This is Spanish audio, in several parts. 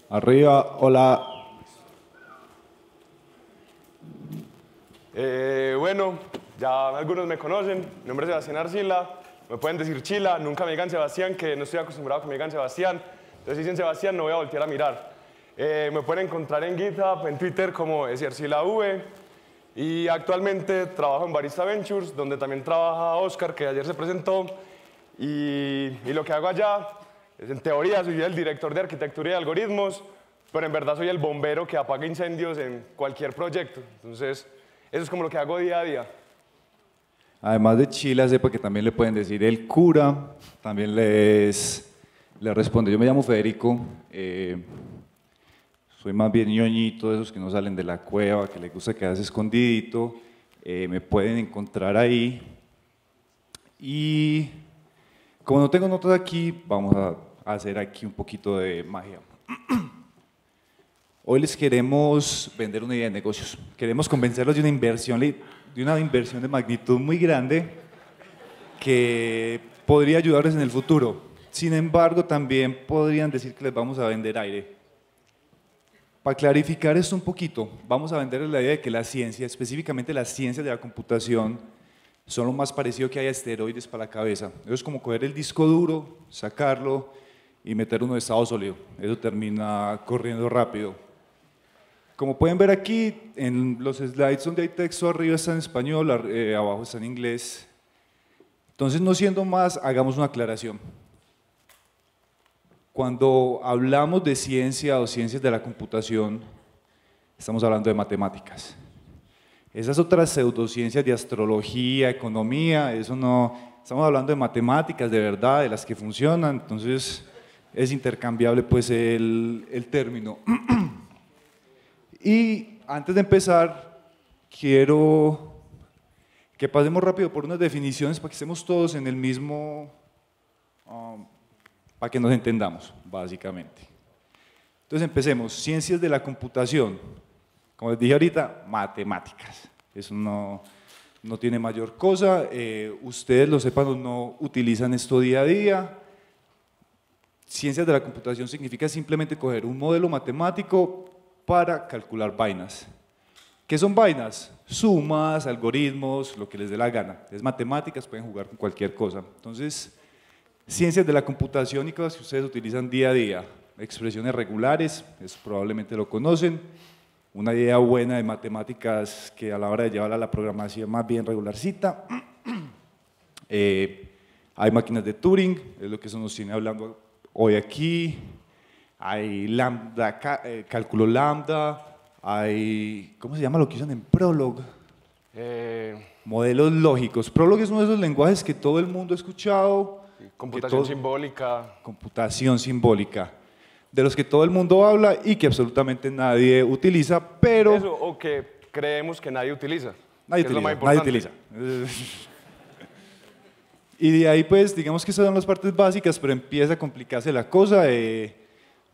Arriba, hola. Bueno, ya algunos me conocen, mi nombre es Sebastián Arcila, me pueden decir Chila, nunca me digan Sebastián, que no estoy acostumbrado a que me digan Sebastián, entonces si dicen Sebastián no voy a voltear a mirar. Me pueden encontrar en GitHub, en Twitter como SArcilaV, y actualmente trabajo en Barista Ventures, donde también trabaja Oscar, que ayer se presentó, y lo que hago allá es, en teoría, soy el director de arquitectura y algoritmos, pero en verdad soy el bombero que apaga incendios en cualquier proyecto. Entonces, eso es como lo que hago día a día. Además de Chila, sepa que también le pueden decir el cura, también le responde. Yo me llamo Federico, soy más bien ñoñito, de esos que no salen de la cueva, que les gusta quedarse escondidito. Me pueden encontrar ahí. Y como no tengo notas aquí, vamos a hacer aquí un poquito de magia. Hoy les queremos vender una idea de negocios. Queremos convencerlos de una inversión de magnitud muy grande que podría ayudarles en el futuro. Sin embargo, también podrían decir que les vamos a vender aire. Para clarificar esto un poquito, vamos a venderles la idea de que la ciencia, específicamente las ciencias de la computación, son lo más parecido que hay a esteroides para la cabeza. Eso es como coger el disco duro, sacarlo y meter uno de estado sólido. Eso termina corriendo rápido. Como pueden ver aquí, en los slides donde hay texto, arriba está en español, abajo está en inglés. Entonces, no siendo más, hagamos una aclaración. Cuando hablamos de ciencia o ciencias de la computación, estamos hablando de matemáticas. Esas otras pseudociencias de astrología, economía, eso no, estamos hablando de matemáticas de verdad, de las que funcionan, entonces es intercambiable pues el término. Y antes de empezar, quiero que pasemos rápido por unas definiciones para que estemos todos en el mismo, para que nos entendamos, básicamente. Entonces empecemos, ciencias de la computación. Como les dije ahorita, matemáticas. Eso no tiene mayor cosa. Ustedes, lo sepan o no, utilizan esto día a día. Ciencias de la computación significa simplemente coger un modelo matemático para calcular vainas. ¿Qué son vainas? Sumas, algoritmos, lo que les dé la gana. Es matemáticas, pueden jugar con cualquier cosa. Entonces, ciencias de la computación y cosas que ustedes utilizan día a día. Expresiones regulares, eso probablemente lo conocen. Una idea buena de matemáticas que a la hora de llevarla a la programación más bien regularcita. Hay máquinas de Turing, es lo que eso nos tiene hablando hoy aquí. Hay lambda, cálculo lambda, hay, ¿cómo se llama lo que usan en Prolog? Modelos lógicos. Prolog es uno de esos lenguajes que todo el mundo ha escuchado. Computación simbólica. Computación simbólica. De los que todo el mundo habla y que absolutamente nadie utiliza, pero… Eso, o que creemos que nadie utiliza. Nadie utiliza. Y de ahí pues, digamos que esas son las partes básicas, pero empieza a complicarse la cosa.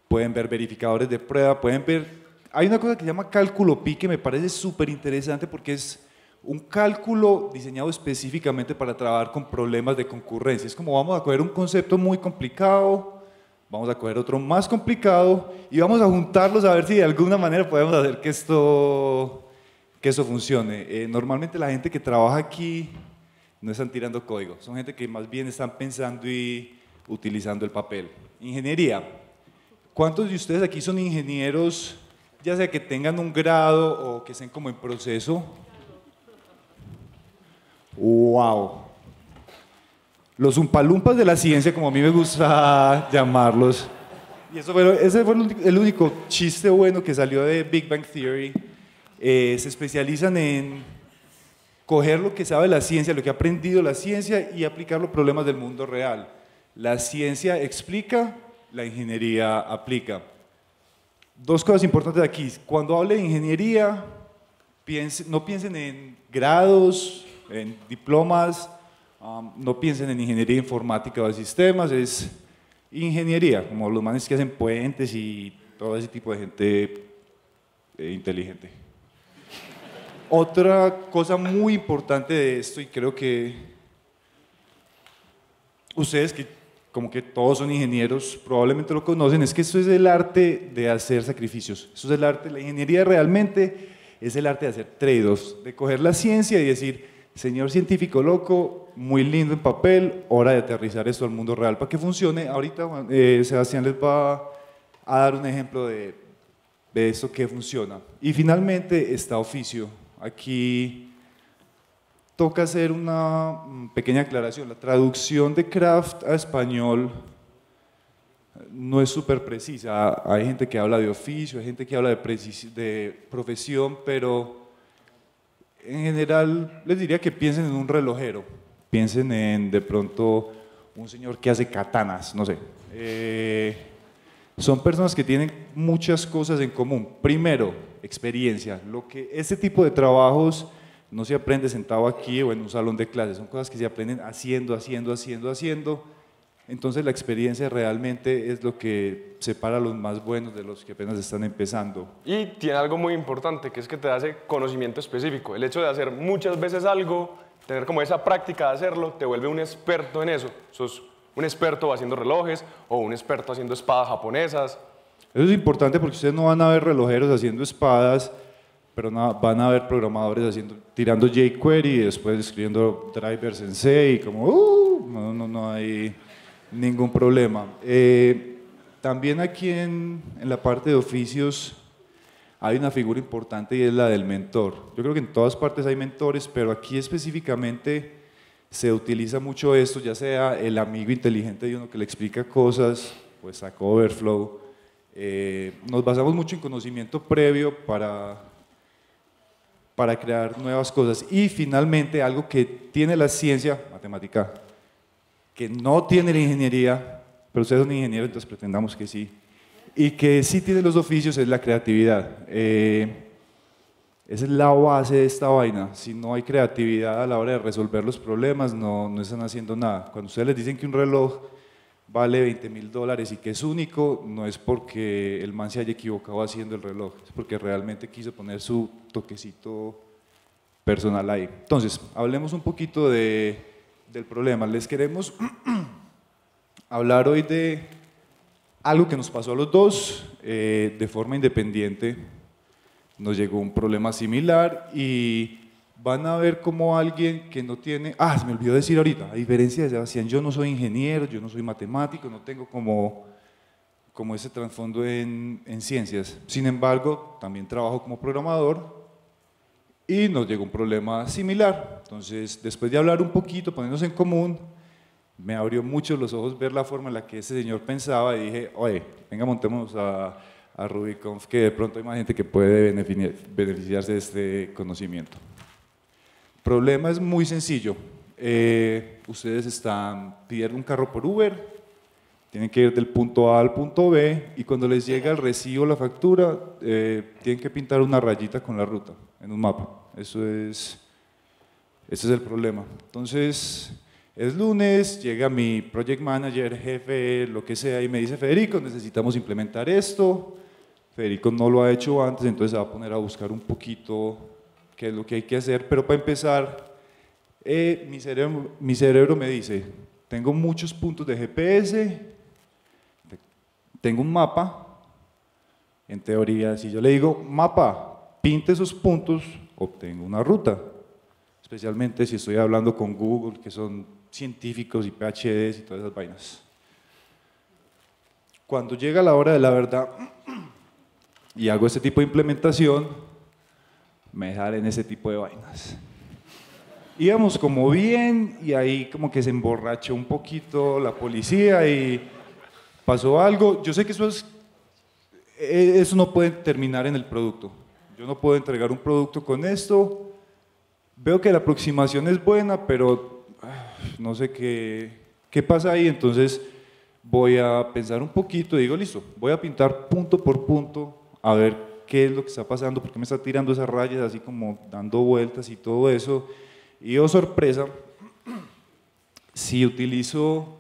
Pueden ver verificadores de prueba, pueden ver… Hay una cosa que se llama cálculo pi que me parece súper interesante porque es un cálculo diseñado específicamente para trabajar con problemas de concurrencia. Es como vamos a coger un concepto muy complicado, vamos a coger otro más complicado y vamos a juntarlos a ver si de alguna manera podemos hacer que esto funcione. Normalmente la gente que trabaja aquí no están tirando código, son gente que más bien están pensando y utilizando el papel. Ingeniería. ¿Cuántos de ustedes aquí son ingenieros, ya sea que tengan un grado o que estén como en proceso? ¡Wow! Los umpalumpas de la ciencia, como a mí me gusta llamarlos. Y ese fue el único chiste bueno que salió de Big Bang Theory. Se especializan en coger lo que sabe la ciencia, lo que ha aprendido la ciencia y aplicarlo a problemas del mundo real. La ciencia explica, la ingeniería aplica. Dos cosas importantes aquí. Cuando hable de ingeniería, no piensen en grados, en diplomas, no piensen en ingeniería informática o de sistemas, es ingeniería, como los manes que hacen puentes y todo ese tipo de gente inteligente. Otra cosa muy importante de esto, y creo que ustedes que como que todos son ingenieros, probablemente lo conocen, es que esto es el arte de hacer sacrificios. Eso es el arte, la ingeniería realmente es el arte de hacer trade-offs, de coger la ciencia y decir, señor científico loco, muy lindo en papel, hora de aterrizar esto al mundo real para que funcione. Ahorita Sebastián les va a dar un ejemplo de esto que funciona. Y finalmente está oficio. Aquí toca hacer una pequeña aclaración. La traducción de craft a español no es súper precisa. Hay gente que habla de oficio, hay gente que habla de profesión, pero en general les diría que piensen en un relojero, piensen en de pronto un señor que hace katanas, no sé. Son personas que tienen muchas cosas en común. Primero, experiencia. Este tipo de trabajos no se aprende sentado aquí o en un salón de clases, son cosas que se aprenden haciendo. Entonces la experiencia realmente es lo que separa a los más buenos de los que apenas están empezando. Y tiene algo muy importante, que es que te hace conocimiento específico. El hecho de hacer muchas veces algo, tener como esa práctica de hacerlo, te vuelve un experto en eso. Sos un experto haciendo relojes o un experto haciendo espadas japonesas. Eso es importante porque ustedes no van a ver relojeros haciendo espadas, pero van a ver programadores tirando jQuery y después escribiendo drivers en C y como no hay ningún problema. También aquí en la parte de oficios hay una figura importante y es la del mentor. Yo creo que en todas partes hay mentores, pero aquí específicamente se utiliza mucho esto, ya sea el amigo inteligente de uno que le explica cosas, pues Stack Overflow. Nos basamos mucho en conocimiento previo para crear nuevas cosas. Y finalmente algo que tiene la ciencia, matemática, que no tiene la ingeniería, pero ustedes son ingenieros, entonces pretendamos que sí, y que sí tiene los oficios, es la creatividad. Esa es la base de esta vaina. Si no hay creatividad a la hora de resolver los problemas, no están haciendo nada. Cuando ustedes les dicen que un reloj vale $20.000 y que es único, no es porque el man se haya equivocado haciendo el reloj, es porque realmente quiso poner su toquecito personal ahí. Entonces, hablemos un poquito del problema. Les queremos hablar hoy de algo que nos pasó a los dos de forma independiente. Nos llegó un problema similar y van a ver como alguien que no tiene… se me olvidó decir ahorita, a diferencia de Sebastián, yo no soy ingeniero, yo no soy matemático, no tengo como ese trasfondo en ciencias. Sin embargo, también trabajo como programador y nos llegó un problema similar. Entonces, después de hablar un poquito, ponernos en común, me abrió mucho los ojos ver la forma en la que ese señor pensaba y dije, oye, venga, montémonos a RubyConf, que de pronto hay más gente que puede beneficiarse de este conocimiento. El problema es muy sencillo. Ustedes pidieron un carro por Uber, tienen que ir del punto A al punto B y cuando les llega el recibo, la factura, tienen que pintar una rayita con la ruta en un mapa. Ese es el problema. Entonces, es lunes, llega mi project manager, jefe, lo que sea, y me dice, Federico, necesitamos implementar esto. Federico no lo ha hecho antes, entonces se va a poner a buscar un poquito qué es lo que hay que hacer, pero para empezar, mi cerebro me dice, tengo muchos puntos de GPS, tengo un mapa, en teoría, si yo le digo, mapa, pinte esos puntos, obtengo una ruta, especialmente si estoy hablando con Google, que son científicos y PhDs y todas esas vainas. Cuando llega la hora de la verdad y hago este tipo de implementación, me salen ese tipo de vainas. Íbamos como bien y ahí como que se emborrachó un poquito la policía y pasó algo. Yo sé que eso no puede terminar en el producto. Yo no puedo entregar un producto con esto. Veo que la aproximación es buena, pero no sé qué pasa ahí. Entonces voy a pensar un poquito y digo, listo, voy a pintar punto por punto a ver qué es lo que está pasando, por qué me está tirando esas rayas así como dando vueltas y todo eso. Y oh sorpresa, si utilizo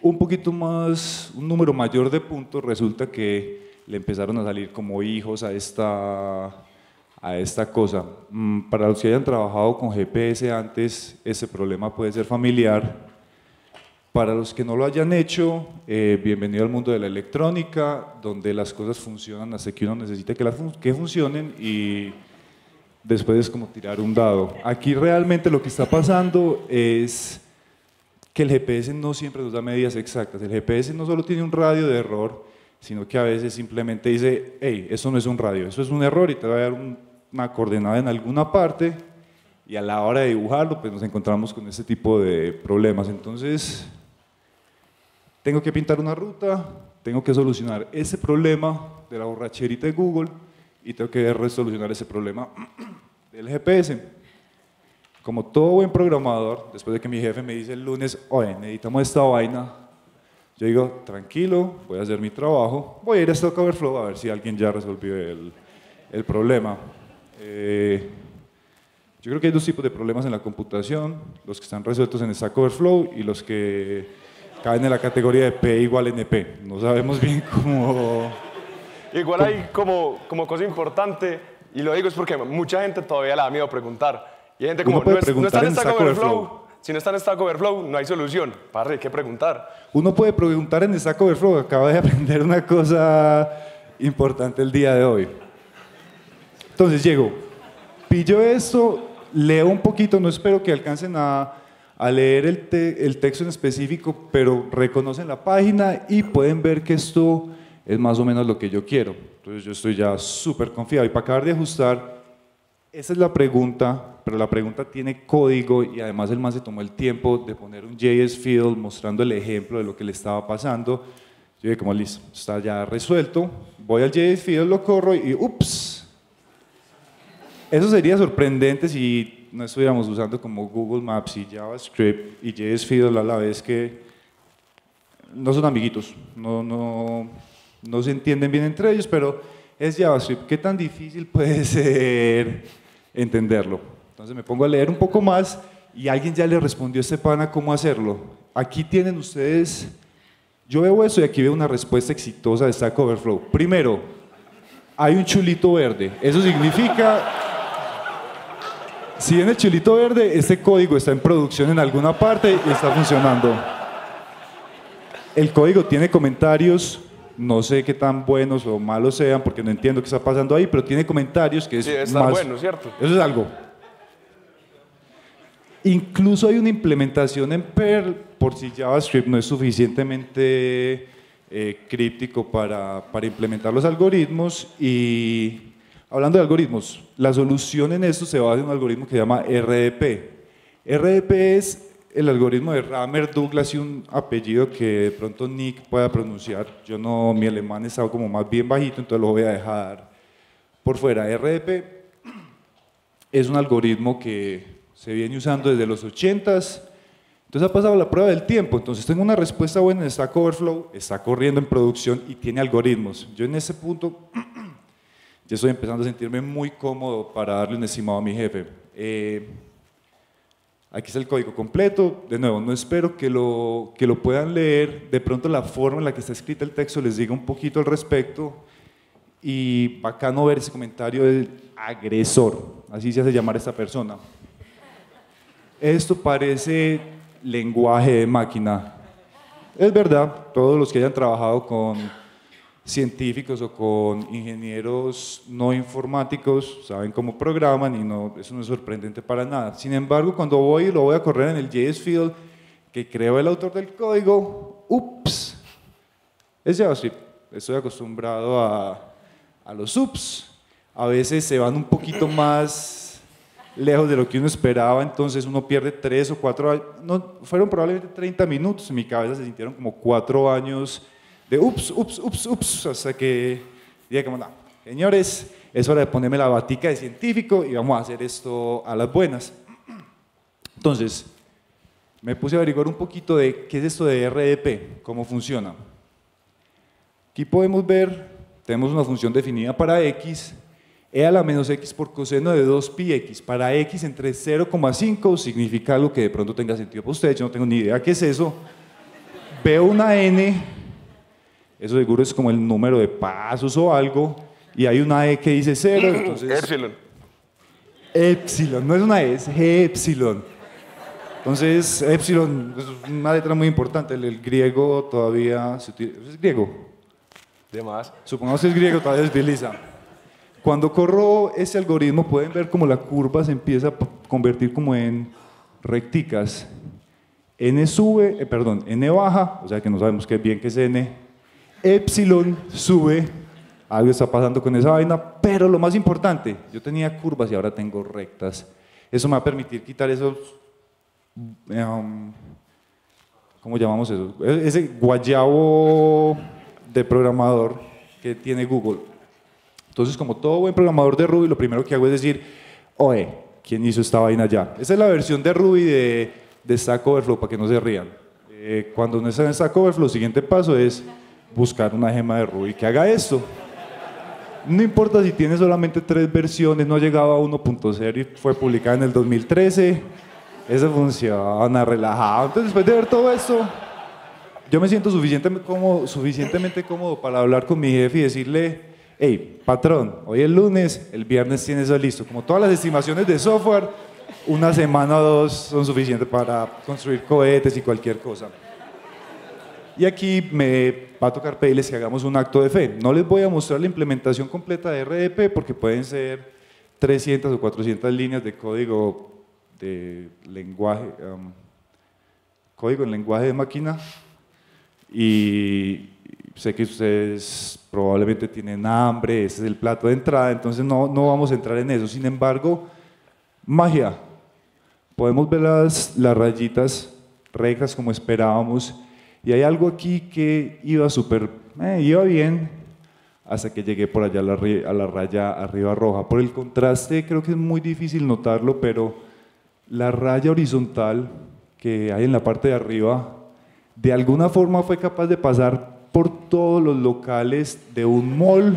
un poquito más, un número mayor de puntos, resulta que le empezaron a salir como hijos a esta cosa. Para los que hayan trabajado con GPS antes, ese problema puede ser familiar. Para los que no lo hayan hecho, bienvenido al mundo de la electrónica, donde las cosas funcionan hasta que uno necesita que funcionen y después es como tirar un dado. Aquí realmente lo que está pasando es que el GPS no siempre nos da medidas exactas. El GPS no solo tiene un radio de error, sino que a veces simplemente dice, hey, eso no es un radio, eso es un error y te va a dar una coordenada en alguna parte y a la hora de dibujarlo pues nos encontramos con este tipo de problemas. Entonces, tengo que pintar una ruta, tengo que solucionar ese problema de la borracherita de Google y tengo que resolucionar ese problema del GPS. Como todo buen programador, después de que mi jefe me dice el lunes, oye, necesitamos esta vaina, yo digo, tranquilo, voy a hacer mi trabajo, voy a ir a Stack Overflow a ver si alguien ya resolvió el problema. Yo creo que hay dos tipos de problemas en la computación, los que están resueltos en Stack Overflow y los que caen en la categoría de P igual NP. No sabemos bien cómo... Igual hay como cosa importante, y lo digo es porque mucha gente todavía le da miedo preguntar. Y hay gente como, no está en Stack Overflow. Si no está en Stack Overflow, no hay solución. Parce, hay que preguntar. Uno puede preguntar en Stack Overflow. Acabo de aprender una cosa importante el día de hoy. Entonces llego, pillo esto, leo un poquito, no espero que alcancen a leer el texto en específico, pero reconocen la página y pueden ver que esto es más o menos lo que yo quiero. Entonces yo estoy ya súper confiado y para acabar de ajustar, esa es la pregunta, pero la pregunta tiene código y además el man se tomó el tiempo de poner un JS field mostrando el ejemplo de lo que le estaba pasando. Yo dije como listo, está ya resuelto, voy al JS field, lo corro y ups. Eso sería sorprendente si no estuviéramos usando como Google Maps y JavaScript y JS Fiddle a la vez, que no son amiguitos, no se entienden bien entre ellos, pero es JavaScript. ¿Qué tan difícil puede ser entenderlo? Entonces me pongo a leer un poco más y alguien ya le respondió a este pana cómo hacerlo. Aquí tienen ustedes, yo veo eso y aquí veo una respuesta exitosa de Stack Overflow. Primero, hay un chulito verde, eso significa... Si en el chulito verde, este código está en producción en alguna parte y está funcionando. El código tiene comentarios, no sé qué tan buenos o malos sean porque no entiendo qué está pasando ahí, pero tiene comentarios que es sí, está más... bueno, ¿cierto? Eso es algo. Incluso hay una implementación en Perl por si JavaScript no es suficientemente críptico para implementar los algoritmos. Y hablando de algoritmos, la solución en esto se basa en un algoritmo que se llama RDP. RDP es el algoritmo de Ramer Douglas y un apellido que de pronto Nick pueda pronunciar. Yo no, mi alemán estaba como más bien bajito, entonces lo voy a dejar por fuera. RDP es un algoritmo que se viene usando desde los 80s, entonces ha pasado la prueba del tiempo. Entonces tengo una respuesta buena en Stack Overflow, está corriendo en producción y tiene algoritmos. Yo en ese punto ya estoy empezando a sentirme muy cómodo para darle un estimado a mi jefe. Aquí está el código completo. De nuevo, no espero que lo puedan leer. De pronto la forma en la que está escrito el texto les diga un poquito al respecto. Y bacano ver ese comentario del agresor, así se hace llamar a esta persona. Esto parece lenguaje de máquina. Es verdad, todos los que hayan trabajado con científicos o con ingenieros no informáticos saben cómo programan y no, eso no es sorprendente para nada. Sin embargo, cuando voy y lo voy a correr en el JS Field que creó el autor del código, ups, es JavaScript. Estoy acostumbrado a los ups. A veces se van un poquito más lejos de lo que uno esperaba, entonces uno pierde 3 o 4 años, no, fueron probablemente 30 minutos, en mi cabeza se sintieron como 4 años de ups, ups, ups, ups, hasta que dije como, no, señores, es hora de ponerme la batica de científico y vamos a hacer esto a las buenas. Entonces, me puse a averiguar un poquito de qué es esto de RDP, cómo funciona. Aquí podemos ver, tenemos una función definida para x, e a la menos x por coseno de 2πx. Para x entre 0,5 significa algo que de pronto tenga sentido para ustedes, yo no tengo ni idea qué es eso. Veo una n, eso seguro es como el número de pasos o algo, y hay una e que dice 0, entonces... Epsilon. Epsilon, no es una e, es epsilon. Entonces, epsilon es una letra muy importante. El griego todavía se utiliza. ¿Es griego? De más. Supongamos que es griego, todavía se utiliza. Cuando corro ese algoritmo, pueden ver cómo la curva se empieza a convertir como en recticas. N sube, perdón, N baja, o sea que no sabemos qué bien que es N. Epsilon sube, algo está pasando con esa vaina, pero lo más importante, yo tenía curvas y ahora tengo rectas. Eso me va a permitir quitar esos, ¿cómo llamamos eso? Ese guayabo de programador que tiene Google. Entonces, como todo buen programador de Ruby, lo primero que hago es decir, oye, ¿quién hizo esta vaina ya? Esa es la versión de Ruby de Stack Overflow, para que no se rían. Cuando uno está en Stack Overflow, el siguiente paso es buscar una gema de Ruby que haga esto. No importa si tiene solamente 3 versiones, no ha llegado a 1.0 y fue publicada en el 2013, eso funciona relajado. Entonces, después de ver todo esto, yo me siento suficientemente cómodo para hablar con mi jefe y decirle, hey, patrón, hoy es lunes, el viernes tiene eso listo. Como todas las estimaciones de software, una semana o 2 son suficientes para construir cohetes y cualquier cosa. Y aquí me va a tocar pedirles que hagamos un acto de fe. No les voy a mostrar la implementación completa de RDP porque pueden ser 300 o 400 líneas de código de lenguaje, código en lenguaje de máquina. Y sé que ustedes probablemente tienen hambre, ese es el plato de entrada, entonces no vamos a entrar en eso. Sin embargo, magia. Podemos ver las rayitas rectas como esperábamos. Y hay algo aquí que iba bien, hasta que llegué por allá a la raya arriba roja. Por el contraste creo que es muy difícil notarlo, pero la raya horizontal que hay en la parte de arriba, de alguna forma fue capaz de pasar por todos los locales de un mall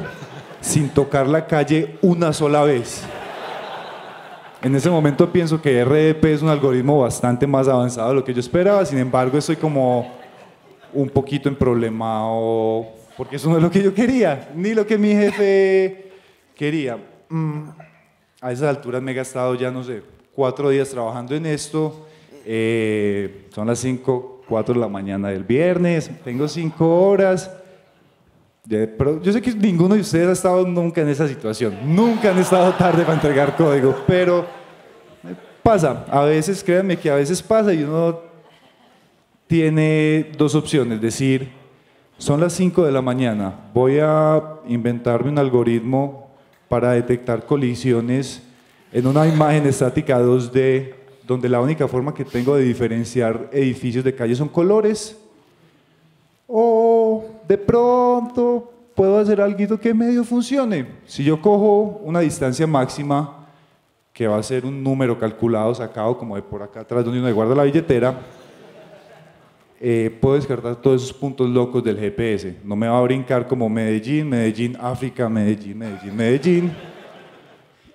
sin tocar la calle una sola vez. En ese momento pienso que RDP es un algoritmo bastante más avanzado de lo que yo esperaba, sin embargo estoy como un poquito emproblemado, porque eso no es lo que yo quería, ni lo que mi jefe quería. A esas alturas me he gastado ya, no sé, 4 días trabajando en esto, son las 4 de la mañana del viernes, tengo 5 horas, pero yo sé que ninguno de ustedes ha estado nunca en esa situación, nunca han estado tarde para entregar código, pero pasa, a veces, créanme que a veces pasa y uno tiene 2 opciones, decir, son las 5 de la mañana, voy a inventarme un algoritmo para detectar colisiones en una imagen estática 2D, donde la única forma que tengo de diferenciar edificios de calle son colores, o de pronto puedo hacer algo que medio funcione. Si yo cojo una distancia máxima, que va a ser un número calculado, sacado como de por acá atrás donde uno le guarda la billetera, puedo descartar todos esos puntos locos del GPS. No me va a brincar como Medellín, Medellín, África, Medellín, Medellín, Medellín.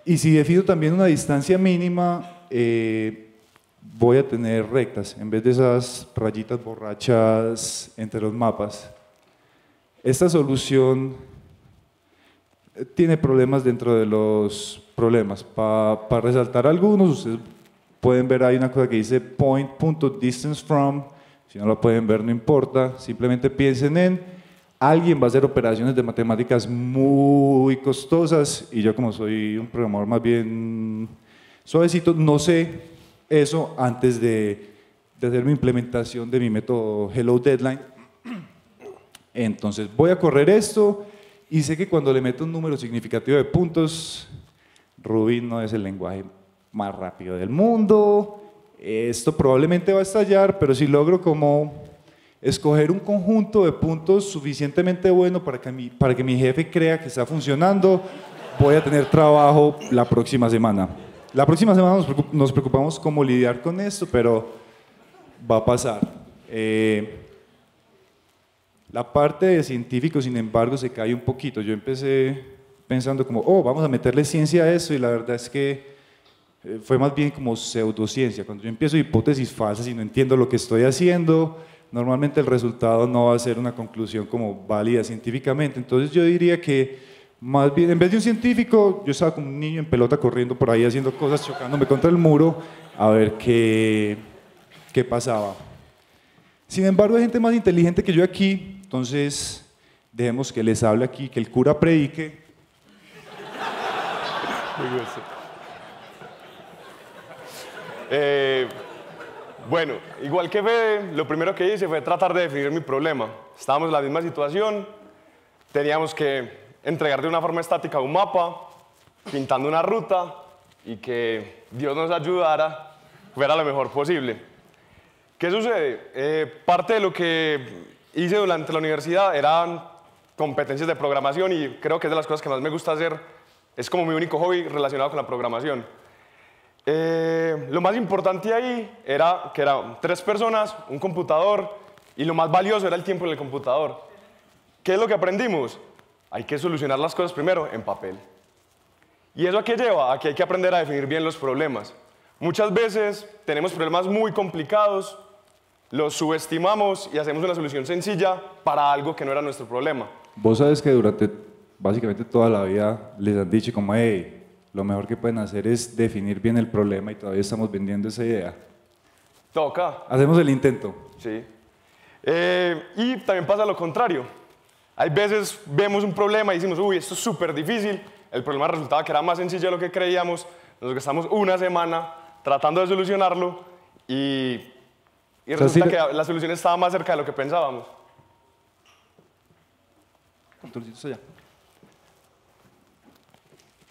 Y si defino también una distancia mínima, voy a tener rectas en vez de esas rayitas borrachas entre los mapas. Esta solución tiene problemas dentro de los problemas. Para resaltar algunos, ustedes pueden ver ahí una cosa que dice point.distance from. Si no lo pueden ver, no importa, simplemente piensen en alguien va a hacer operaciones de matemáticas muy costosas y yo como soy un programador más bien suavecito, no sé eso antes de hacer mi implementación de mi método Hello Deadline. Entonces voy a correr esto y sé que cuando le meto un número significativo de puntos, Ruby no es el lenguaje más rápido del mundo. Esto probablemente va a estallar, pero si logro como escoger un conjunto de puntos suficientemente bueno para que mi jefe crea que está funcionando, voy a tener trabajo la próxima semana. La próxima semana nos preocupamos cómo lidiar con esto, pero va a pasar. La parte de científico, sin embargo, se cae un poquito. Yo empecé pensando como, vamos a meterle ciencia a eso, y la verdad es que fue más bien como pseudociencia. Cuando yo empiezo hipótesis falsas y no entiendo lo que estoy haciendo, normalmente el resultado no va a ser una conclusión como válida científicamente. Entonces yo diría que más bien, en vez de un científico, yo estaba como un niño en pelota corriendo por ahí haciendo cosas, chocándome contra el muro, a ver qué qué pasaba. Sin embargo, hay gente más inteligente que yo aquí, entonces dejemos que les hable aquí, que el cura predique. Me gusta. Bueno, igual que Fede, lo primero que hice fue tratar de definir mi problema. Estábamos en la misma situación, teníamos que entregar de una forma estática un mapa, pintando una ruta y que Dios nos ayudara, fuera lo mejor posible. ¿Qué sucede? Parte de lo que hice durante la universidad eran competencias de programación y creo que es de las cosas que más me gusta hacer, es como mi único hobby relacionado con la programación. Lo más importante ahí era que eran 3 personas, un computador, y lo más valioso era el tiempo en el computador. ¿Qué es lo que aprendimos? Hay que solucionar las cosas primero en papel. ¿Y eso a qué lleva? A que hay que aprender a definir bien los problemas. Muchas veces tenemos problemas muy complicados, los subestimamos y hacemos una solución sencilla para algo que no era nuestro problema. Vos sabes que durante básicamente toda la vida les han dicho como, hey, lo mejor que pueden hacer es definir bien el problema y todavía estamos vendiendo esa idea. Toca. Hacemos el intento. Sí. Y también pasa lo contrario. Hay veces vemos un problema y decimos, uy, esto es súper difícil. El problema resultaba que era más sencillo de lo que creíamos. Nos gastamos una semana tratando de solucionarlo y resulta que la solución estaba más cerca de lo que pensábamos. Allá.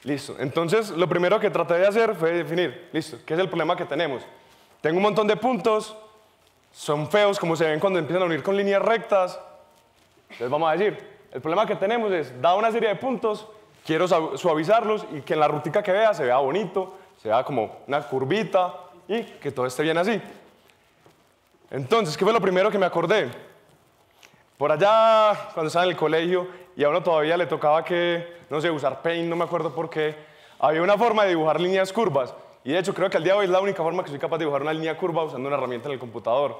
Listo. Entonces, lo primero que traté de hacer fue definir, listo, ¿qué es el problema que tenemos? Tengo un montón de puntos, son feos como se ven cuando empiezan a unir con líneas rectas. Entonces vamos a decir, el problema que tenemos es, dada una serie de puntos, quiero suavizarlos y que en la rutica que vea se vea bonito, se vea como una curvita y que todo esté bien así. Entonces, ¿qué fue lo primero que me acordé? Por allá, cuando estaba en el colegio y a uno todavía le tocaba que, no sé, usar Paint, no me acuerdo por qué, había una forma de dibujar líneas curvas. Y de hecho, creo que al día de hoy es la única forma que soy capaz de dibujar una línea curva usando una herramienta en el computador.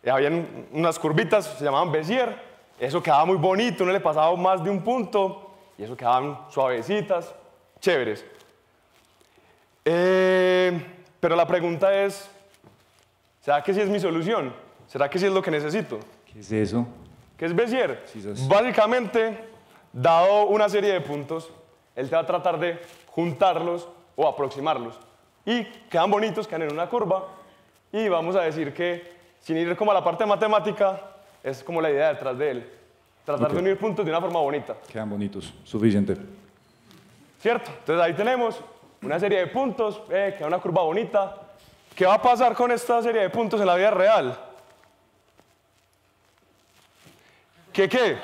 Habían unas curvitas, se llamaban Bézier, eso quedaba muy bonito, uno le pasaba más de un punto y eso quedaban suavecitas, chéveres. Pero la pregunta es, ¿será que sí es mi solución? ¿Será que sí es lo que necesito? ¿Qué es eso? ¿Qué es Bézier? Sí, Básicamente, dado una serie de puntos, él te va a tratar de juntarlos o aproximarlos. Y quedan bonitos, quedan en una curva. Y vamos a decir que, sin ir como a la parte matemática, es como la idea detrás de él. Tratar de unir puntos de una forma bonita. Quedan bonitos, suficiente. ¿Cierto? Entonces ahí tenemos una serie de puntos, queda una curva bonita. ¿Qué va a pasar con esta serie de puntos en la vida real? ¿Qué?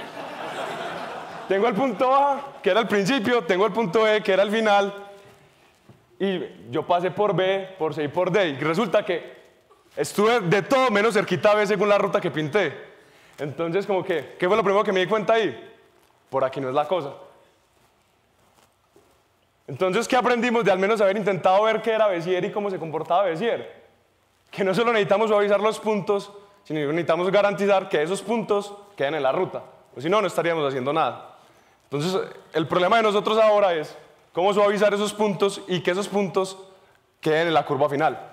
Tengo el punto A, que era el principio, tengo el punto E, que era el final, y yo pasé por B, por C y por D, y resulta que estuve de todo menos cerquita a B según la ruta que pinté. Entonces, como que, ¿qué fue lo primero que me di cuenta ahí? Por aquí no es la cosa. Entonces, ¿qué aprendimos de al menos haber intentado ver qué era Bézier y cómo se comportaba Bézier? Que no solo necesitamos suavizar los puntos, sino que necesitamos garantizar que esos puntos queden en la ruta. Pues si no, no estaríamos haciendo nada. Entonces, el problema de nosotros ahora es cómo suavizar esos puntos y que esos puntos queden en la curva final.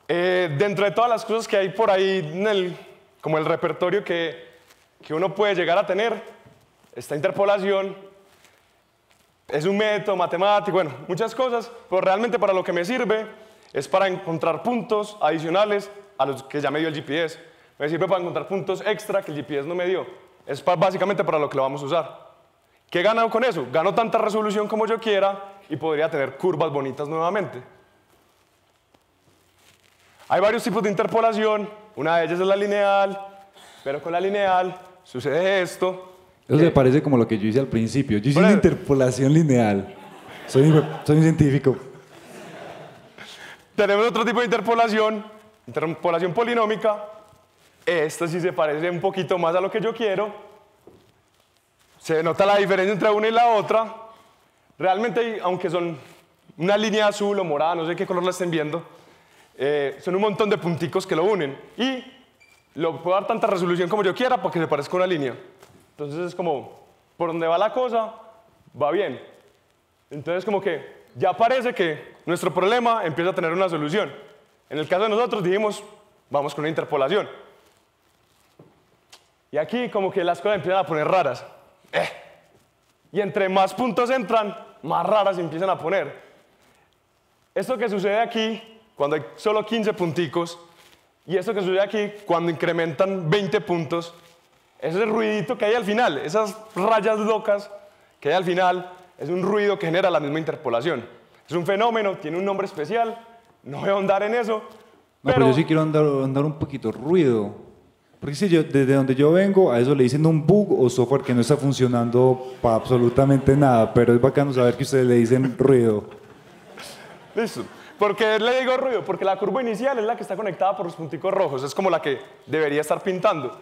Dentro de todas las cosas que hay por ahí, como el repertorio que uno puede llegar a tener, esta interpolación es un método matemático, bueno, muchas cosas, pero realmente para lo que me sirve es para encontrar puntos adicionales a los que ya me dio el GPS. Me sirve para encontrar puntos extra que el GPS no me dio. Es básicamente para lo que lo vamos a usar. ¿Qué gano con eso? Gano tanta resolución como yo quiera y podría tener curvas bonitas nuevamente. Hay varios tipos de interpolación, una de ellas es la lineal, pero con la lineal sucede esto. Eso me parece como lo que yo hice al principio. Yo hice una interpolación lineal. Soy un científico. Tenemos otro tipo de interpolación polinómica. Esta sí se parece un poquito más a lo que yo quiero. Se nota la diferencia entre una y la otra. Realmente, aunque son una línea azul o morada, no sé qué color la estén viendo, son un montón de punticos que lo unen. Y lo puedo dar tanta resolución como yo quiera porque se parezca a una línea. Entonces es como, por donde va la cosa, va bien. Entonces como que ya parece que nuestro problema empieza a tener una solución. En el caso de nosotros dijimos, vamos con una interpolación. Y aquí como que las cosas empiezan a poner raras. Y entre más puntos entran, más raras se empiezan a poner. Esto que sucede aquí, cuando hay solo 15 punticos, y esto que sucede aquí, cuando incrementan 20 puntos, ese ruidito que hay al final, esas rayas locas que hay al final, es un ruido que genera la misma interpolación. Es un fenómeno, tiene un nombre especial, no voy a ahondar en eso. No, pero yo sí quiero andar un poquito ruido. Porque si yo, desde donde yo vengo, a eso le dicen un bug o software que no está funcionando para absolutamente nada, pero es bacano saber que ustedes le dicen ruido. Listo. ¿Por qué le digo ruido? Porque la curva inicial es la que está conectada por los punticos rojos, es como la que debería estar pintando.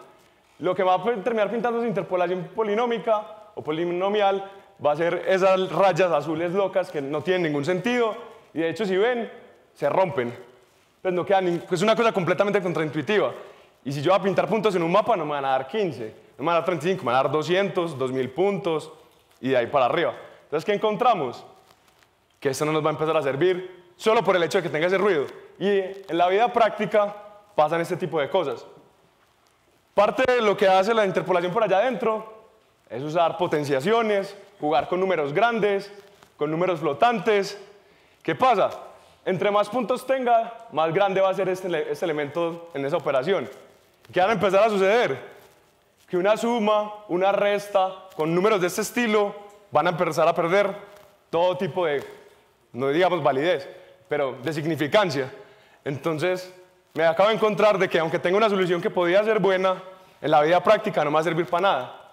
Lo que va a terminar pintando es interpolación polinómica o polinomial, va a ser esas rayas azules locas que no tienen ningún sentido, y de hecho si ven, se rompen. Pues no queda es una cosa completamente contraintuitiva. Y si yo voy a pintar puntos en un mapa, no me van a dar 15, no me van a dar 35, me van a dar 200, 2000 puntos, y de ahí para arriba. Entonces, ¿qué encontramos? Que esto no nos va a empezar a servir solo por el hecho de que tenga ese ruido. Y en la vida práctica pasan este tipo de cosas. Parte de lo que hace la interpolación por allá adentro es usar potenciaciones, jugar con números grandes, con números flotantes. ¿Qué pasa? Entre más puntos tenga, más grande va a ser este elemento en esa operación. ¿Qué van a empezar a suceder? Que una suma, una resta, con números de este estilo, van a empezar a perder todo tipo de, no digamos validez, pero de significancia. Entonces, me acabo de encontrar de que aunque tenga una solución que podía ser buena, en la vida práctica no me va a servir para nada.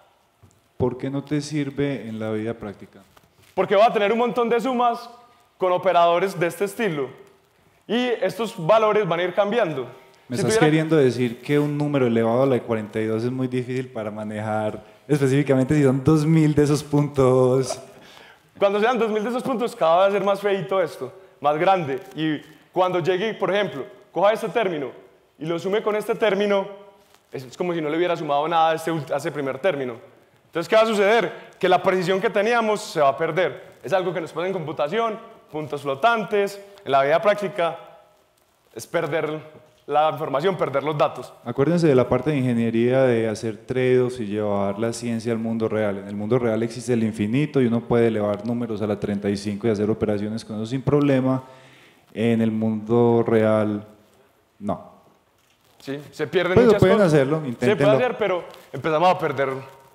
¿Por qué no te sirve en la vida práctica? Porque va a tener un montón de sumas con operadores de este estilo. Y estos valores van a ir cambiando. ¿Me estás queriendo decir que un número elevado a la de 42 es muy difícil para manejar, específicamente si son 2000 de esos puntos? Cuando sean 2000 de esos puntos, cada vez va a ser más feito esto, más grande. Y cuando llegue, por ejemplo, coja este término y lo sume con este término, es como si no le hubiera sumado nada a este primer término. Entonces, ¿qué va a suceder? Que la precisión que teníamos se va a perder. Es algo que nos pasa en computación, puntos flotantes, en la vida práctica, es perder la información, perder los datos. Acuérdense de la parte de ingeniería de hacer trade-offs y llevar la ciencia al mundo real. En el mundo real existe el infinito y uno puede elevar números a la 35 y hacer operaciones con eso sin problema. En el mundo real, no. Sí, se pierden Pues muchas pueden cosas. hacerlo, Se inténtenlo. puede hacer, pero empezamos a perder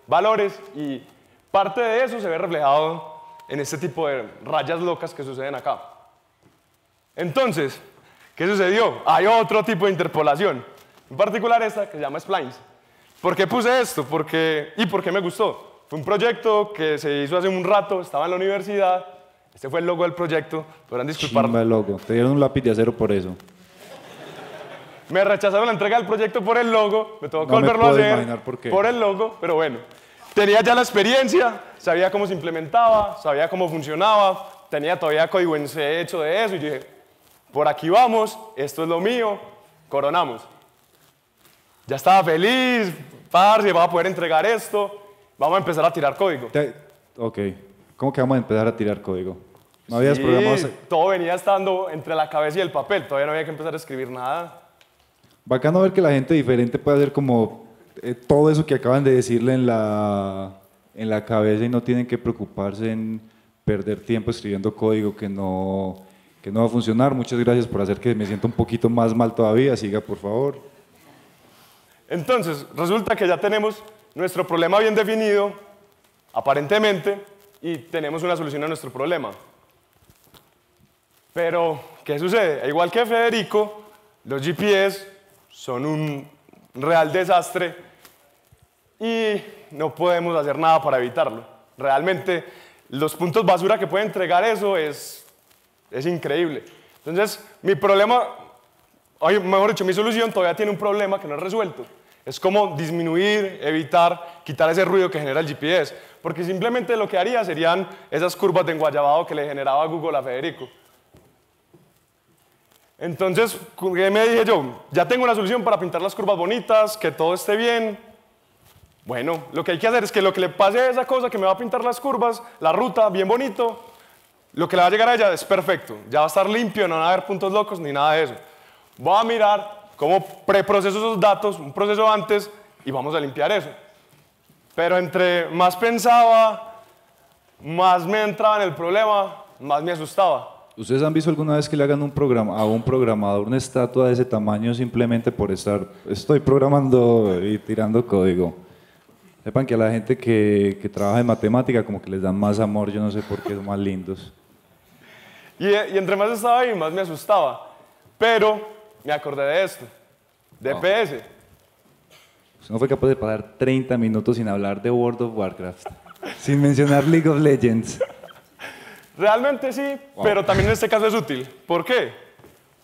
valores y parte de eso se ve reflejado en este tipo de rayas locas que suceden acá. Entonces, ¿qué sucedió? Hay otro tipo de interpolación, en particular esta que se llama splines. ¿Por qué puse esto? ¿Y por qué me gustó? Fue un proyecto que se hizo hace un rato, estaba en la universidad, este fue el logo del proyecto, podrán disculpar. Chimba el logo, te dieron un lápiz de acero por eso. Me rechazaron la entrega del proyecto por el logo, me tuvo que No me volverlo a puedo hacer imaginar por qué. por el logo, pero bueno. Tenía ya la experiencia, sabía cómo se implementaba, sabía cómo funcionaba, tenía todavía código en C hecho de eso y yo dije, por aquí vamos, esto es lo mío, coronamos. Ya estaba feliz, parce, vamos a poder entregar esto, vamos a empezar a tirar código. Ok, ¿cómo que vamos a empezar a tirar código? ¿No habías Sí, programado? todo venía estando entre la cabeza y el papel, todavía no había que empezar a escribir nada. Bacano ver que la gente diferente puede hacer como todo eso que acaban de decirle en la cabeza y no tienen que preocuparse en perder tiempo escribiendo código que no va a funcionar. Muchas gracias por hacer que me sienta un poquito más mal todavía. Siga, por favor. Entonces, resulta que ya tenemos nuestro problema bien definido, aparentemente, y tenemos una solución a nuestro problema. Pero, ¿qué sucede? Igual que Federico, los GPS son un real desastre y no podemos hacer nada para evitarlo. Realmente, los puntos basura que puede entregar eso es increíble. Entonces, mi problema, mejor dicho, mi solución todavía tiene un problema que no es resuelto. Es como disminuir, evitar, quitar ese ruido que genera el GPS. Porque simplemente lo que haría serían esas curvas de enguayabado que le generaba Google a Federico. Entonces, ¿qué me dije yo? Ya tengo una solución para pintar las curvas bonitas, que todo esté bien. Bueno, lo que hay que hacer es que lo que le pase a esa cosa que me va a pintar las curvas, la ruta, bien bonito, lo que le va a llegar a ella es perfecto. Ya va a estar limpio, no van a haber puntos locos ni nada de eso. Voy a mirar cómo preproceso esos datos, un proceso antes, y vamos a limpiar eso. Pero entre más pensaba, más me entraba en el problema, más me asustaba. ¿Ustedes han visto alguna vez que le hagan a un programador una estatua de ese tamaño simplemente por estoy programando y tirando código? Sepan que a la gente que trabaja en matemática como que les dan más amor, yo no sé por qué, son más lindos. Y entre más estaba ahí, más me asustaba. Pero me acordé de esto, de PS. Usted no fue capaz de pasar 30 minutos sin hablar de World of Warcraft, sin mencionar League of Legends. Realmente sí, pero también en este caso es útil. ¿Por qué?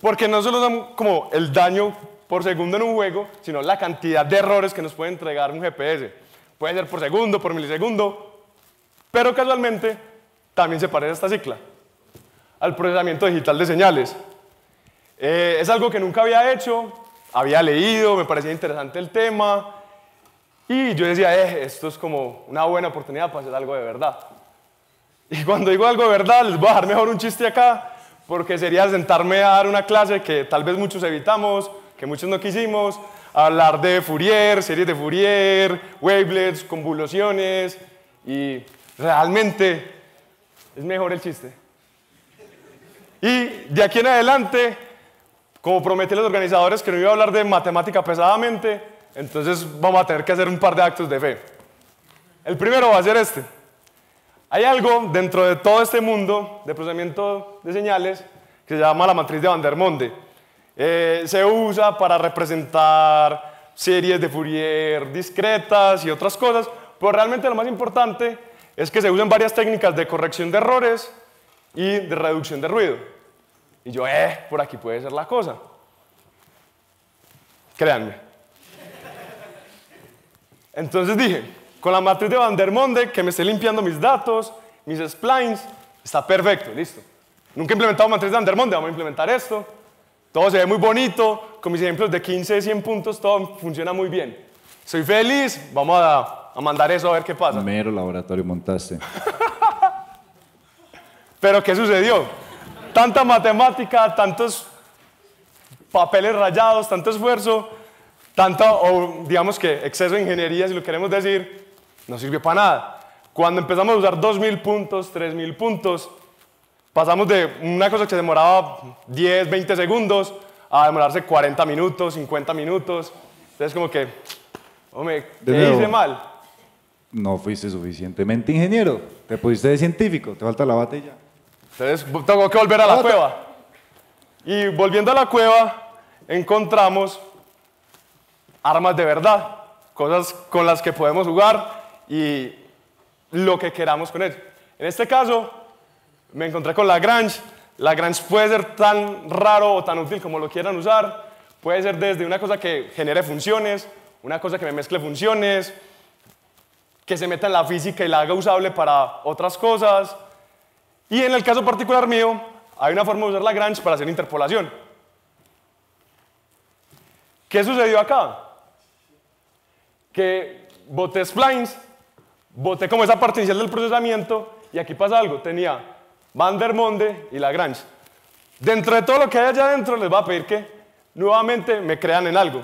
Porque no solo son como el daño por segundo en un juego, sino la cantidad de errores que nos puede entregar un GPS. Puede ser por segundo, por milisegundo, pero casualmente también se parece a esta cicla, al procesamiento digital de señales. Es algo que nunca había hecho, había leído, me parecía interesante el tema, y yo decía, esto es como una buena oportunidad para hacer algo de verdad. Y cuando digo algo de verdad, les voy a dejar mejor un chiste acá, porque sería sentarme a dar una clase que tal vez muchos evitamos, que muchos no quisimos, hablar de Fourier, series de Fourier, wavelets, convoluciones, y realmente es mejor el chiste. Y de aquí en adelante, como prometí a los organizadores que no iba a hablar de matemática pesadamente, entonces vamos a tener que hacer un par de actos de fe. El primero va a ser este. Hay algo dentro de todo este mundo de procesamiento de señales que se llama la matriz de Vandermonde. Se usa para representar series de Fourier discretas y otras cosas, pero realmente lo más importante es que se usan varias técnicas de corrección de errores y de reducción de ruido. Y yo, por aquí puede ser la cosa. Créanme. Entonces dije, con la matriz de Vandermonde, que me esté limpiando mis datos, mis splines, está perfecto, listo. Nunca he implementado matriz de Vandermonde, vamos a implementar esto. Todo se ve muy bonito, con mis ejemplos de 15, 100 puntos, todo funciona muy bien. Soy feliz, vamos a mandar eso a ver qué pasa. Mero laboratorio montaste. Pero ¿qué sucedió? Tanta matemática, tantos papeles rayados, tanto esfuerzo, o digamos que exceso de ingeniería, si lo queremos decir, no sirvió para nada. Cuando empezamos a usar 2000 puntos, 3000 puntos, pasamos de una cosa que se demoraba 10, 20 segundos a demorarse 40 minutos, 50 minutos. Entonces como que, hombre, ¿qué hice mal? No fuiste suficientemente ingeniero, te pusiste de científico, te falta la bata y ya. Entonces tengo que volver a la cueva. Y volviendo a la cueva, encontramos armas de verdad, cosas con las que podemos jugar y lo que queramos con ello. En este caso, me encontré con Lagrange. Lagrange puede ser tan raro o tan útil como lo quieran usar. Puede ser desde una cosa que genere funciones, una cosa que me mezcle funciones, que se meta en la física y la haga usable para otras cosas. Y en el caso particular mío, hay una forma de usar Lagrange para hacer interpolación. ¿Qué sucedió acá? Que boté splines, boté como esa parte inicial del procesamiento, y aquí pasa algo, tenía Vandermonde y Lagrange. Dentro de todo lo que hay allá adentro, les voy a pedir que nuevamente me crean en algo.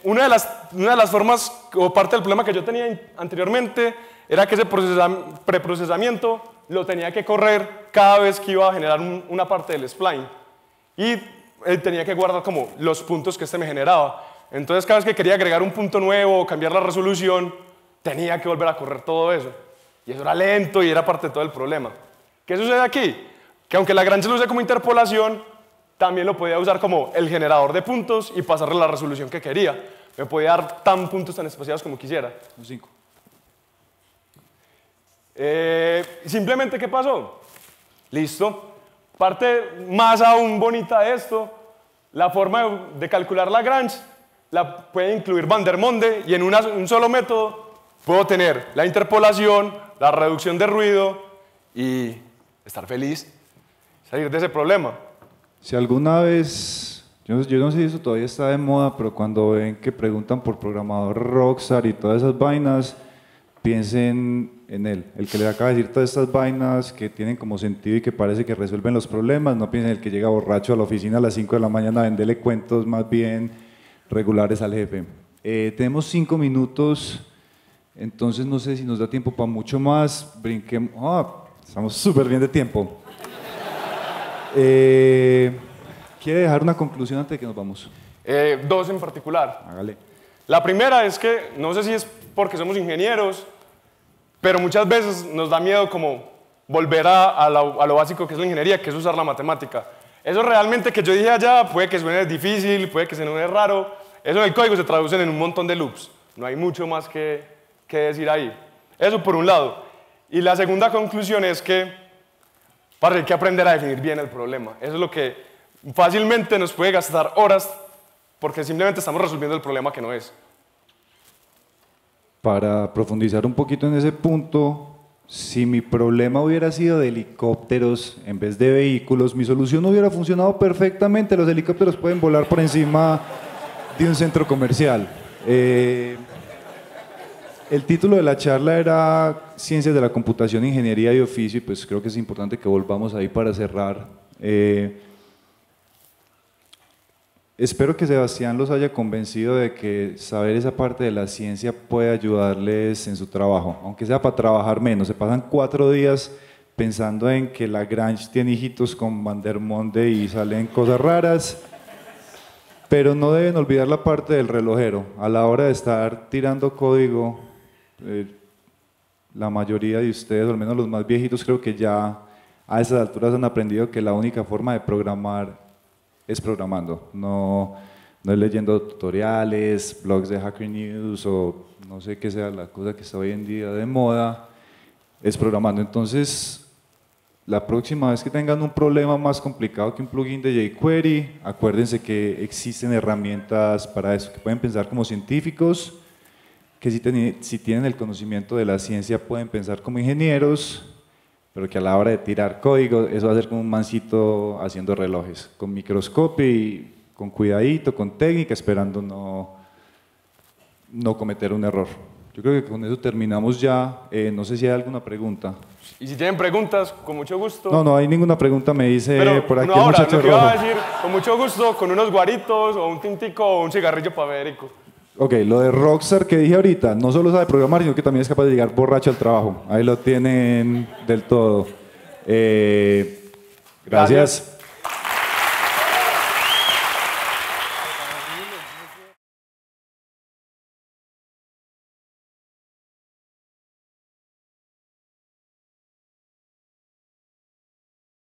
Una de las formas, o parte del problema que yo tenía anteriormente, era que ese preprocesamiento lo tenía que correr cada vez que iba a generar una parte del spline. Y tenía que guardar como los puntos que este me generaba. Entonces cada vez que quería agregar un punto nuevo o cambiar la resolución, tenía que volver a correr todo eso. Y eso era lento y era parte de todo el problema. ¿Qué sucede aquí? Que aunque Lagrange lo use como interpolación, también lo podía usar como el generador de puntos y pasarle la resolución que quería. Me podía dar puntos tan espaciados como quisiera. Un 5. Simplemente, ¿qué pasó? Listo. Parte más aún bonita de esto, la forma de calcular Lagrange la puede incluir Vandermonde y en un solo método puedo tener la interpolación, la reducción de ruido y estar feliz, salir de ese problema. Si alguna vez, yo no sé si eso todavía está de moda, pero cuando ven que preguntan por programador Rockstar y todas esas vainas, piensen en él, el que les acaba de decir todas estas vainas que tienen como sentido y que parece que resuelven los problemas. No piensen en el que llega borracho a la oficina a las 5 de la mañana a venderle cuentos más bien regulares al jefe. Tenemos 5 minutos, entonces no sé si nos da tiempo para mucho más. Brinquemos. Estamos súper bien de tiempo. ¿Quiere dejar una conclusión antes de que nos vamos? Dos en particular. Hágale. La primera es que, no sé si es porque somos ingenieros, pero muchas veces nos da miedo como volver a lo básico que es la ingeniería, que es usar la matemática. Eso realmente que yo dije allá puede que suene difícil, puede que suene raro. Eso en el código se traduce en un montón de loops. No hay mucho más que decir ahí. Eso por un lado. Y la segunda conclusión es que hay que aprender a definir bien el problema. Eso es lo que fácilmente nos puede gastar horas porque simplemente estamos resolviendo el problema que no es. Para profundizar un poquito en ese punto, si mi problema hubiera sido de helicópteros en vez de vehículos, mi solución hubiera funcionado perfectamente. Los helicópteros pueden volar por encima de un centro comercial. El título de la charla era Ciencias de la Computación, Ingeniería y Oficio, y pues creo que es importante que volvamos ahí para cerrar. Espero que Sebastián los haya convencido de que saber esa parte de la ciencia puede ayudarles en su trabajo, aunque sea para trabajar menos. Se pasan 4 días pensando en que Lagrange tiene hijitos con Van der Monde y salen cosas raras, pero no deben olvidar la parte del relojero. A la hora de estar tirando código, la mayoría de ustedes, o al menos los más viejitos, creo que ya a esas alturas han aprendido que la única forma de programar es programando, no es leyendo tutoriales, blogs de Hacker News o no sé qué sea la cosa que está hoy en día de moda, es programando. Entonces, la próxima vez que tengan un problema más complicado que un plugin de jQuery, acuérdense que existen herramientas para eso, que pueden pensar como científicos, que si tienen el conocimiento de la ciencia pueden pensar como ingenieros, pero que a la hora de tirar código, eso va a ser como un mancito haciendo relojes, con microscopio y con cuidadito, con técnica, esperando no cometer un error. Yo creo que con eso terminamos ya. No sé si hay alguna pregunta. Y si tienen preguntas, con mucho gusto. No hay ninguna pregunta, me dice pero por aquí el muchacho rojo. Lo que iba a decir, con mucho gusto, con unos guaritos o un tintico o un cigarrillo para Federico. Ok, lo de Rockstar que dije ahorita, no solo sabe programar, sino que también es capaz de llegar borracho al trabajo. Ahí lo tienen del todo. Gracias.